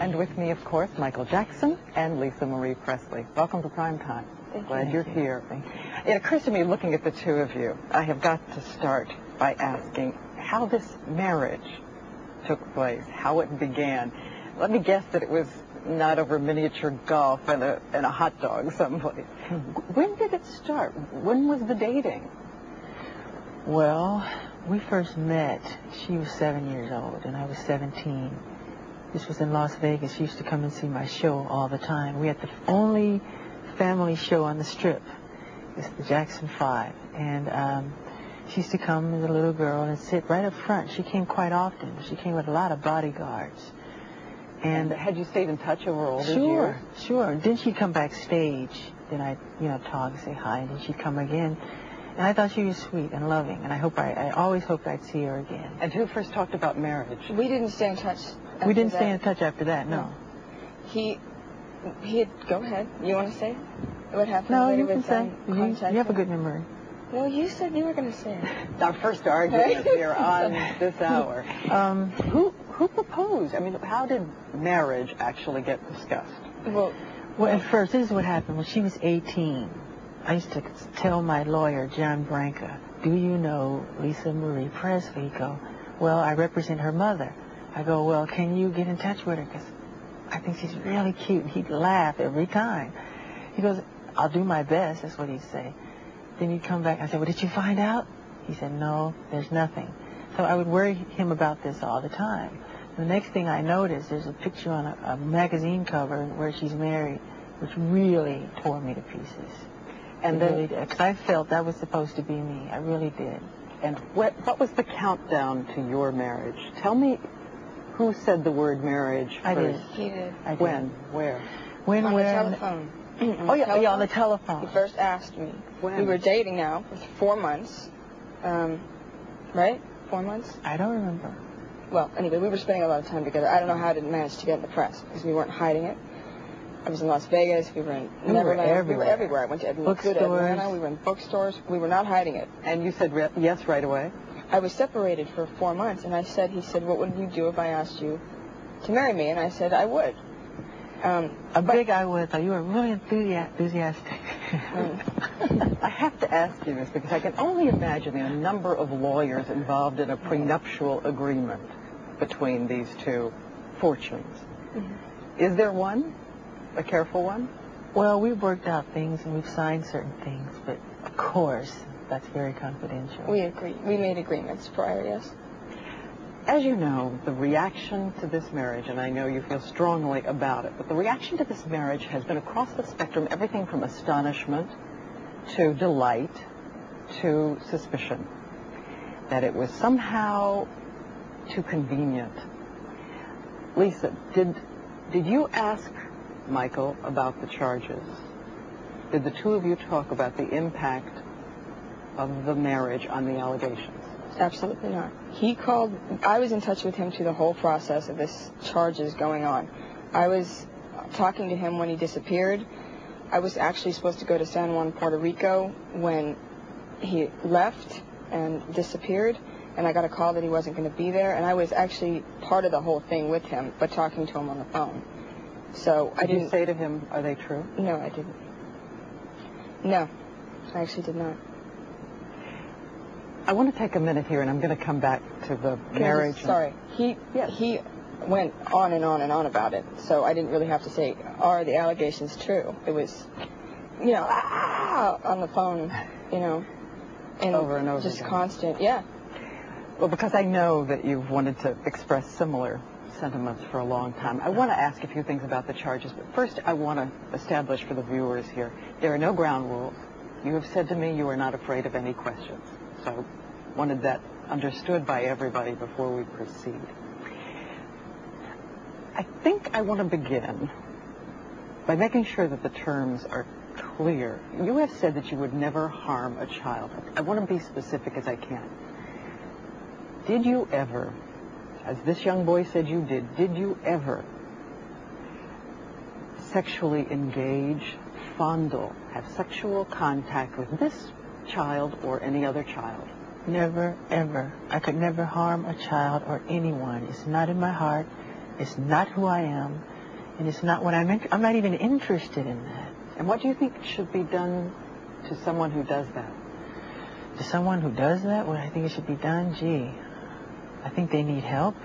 And with me, of course, Michael Jackson and Lisa Marie Presley. Welcome to Primetime. Glad you're here. It occurs to me, looking at the two of you, I have got to start by asking how this marriage took place, how it began. Let me guess that it was not over miniature golf and a hot dog someplace. When did it start? When was the dating? Well, we first met. She was 7 years old, and I was 17. This was in Las Vegas. She used to come and see my show all the time. We had the only family show on the Strip. It's the Jackson 5. And she used to come as a little girl and sit right up front. She came quite often. She came with a lot of bodyguards. And had you stayed in touch over all these years? Sure. And then she'd come backstage. Then I'd, talk and say hi, and then she'd come again. And I thought she was sweet and loving, and I always hoped I'd see her again. And who first talked about marriage? We didn't stay in touch. We didn't stay in touch after that, no. He had, go ahead. You want to say what happened? No, you can say. You have a good memory. Well, you said you were going to say it. Our first argument here on this hour. Who proposed? I mean, how did marriage actually get discussed? Well, at first, this is what happened. When she was 18, I used to tell my lawyer, John Branca, do you know Lisa Marie Presley? He'd go, well, I represent her mother. I go, well, can you get in touch with her? Because I think she's really cute. He'd laugh every time. He goes, I'll do my best. That's what he'd say. Then he'd come back. I said, well, did you find out? He said, no, there's nothing. So I would worry him about this all the time. The next thing I noticed, there's a picture on a magazine cover where she's married, which really tore me to pieces. And then, because I felt that was supposed to be me. I really did. And what was the countdown to your marriage? Tell me who said the word marriage first. I did. He did. I did. When? Where? When? On Where? the telephone. Yeah, on the telephone. He first asked me. When? We were dating now for 4 months. Right? 4 months? I don't remember. Well, anyway, we were spending a lot of time together. I don't know how I didn't manage to get in the press, because we weren't hiding it. I was in Las Vegas. We were in Neverland. We were everywhere. I went to Atlanta. We were in bookstores. We were not hiding it. And you said yes right away? I was separated for 4 months, and he said, what would you do if I asked you to marry me? And I said, I would. Big I would, though. You were really enthusiastic. I have to ask you this, because I can only imagine the number of lawyers involved in a prenuptial agreement between these two fortunes. Mm-hmm. Is there one? A careful one? Well, we've worked out things and we've signed certain things, but of course, that's very confidential. We made agreements prior, yes. As you know, the reaction to this marriage, and I know you feel strongly about it, but the reaction to this marriage has been across the spectrum, everything from astonishment to delight to suspicion, that it was somehow too convenient. Lisa, did you ask Michael about the charges? Did the two of you talk about the impact of the marriage on the allegations? Absolutely not. He called. I was in touch with him through the whole process of this charges going on. I was talking to him when he disappeared. I was actually supposed to go to San Juan, Puerto Rico when he left and disappeared, and I got a call that he wasn't going to be there, and I was actually part of the whole thing with him, but talking to him on the phone. So I didn't. Did you say to him, are they true? No, I didn't. No, I actually did not. I want to take a minute here, and I'm going to come back to the marriage. Sorry. He went on and on and on about it, so I didn't really have to say, are the allegations true? It was, on the phone, and over and over just again. Constant, yeah. Well, because I know that you've wanted to express similar sentiments for a long time. I want to ask a few things about the charges, but first I want to establish for the viewers here, there are no ground rules. You have said to me you are not afraid of any questions. So I wanted that understood by everybody before we proceed. I think I want to begin by making sure that the terms are clear. You have said that you would never harm a child. I want to be specific as I can. Did you ever, as this young boy said you did you ever sexually engage, fondle, have sexual contact with this child or any other child? Never, ever. I could never harm a child or anyone. It's not in my heart. It's not who I am. And it's not what I'm not even interested in that. And what do you think should be done to someone who does that? To someone who does that, what I think it should be done, gee, I think they need help.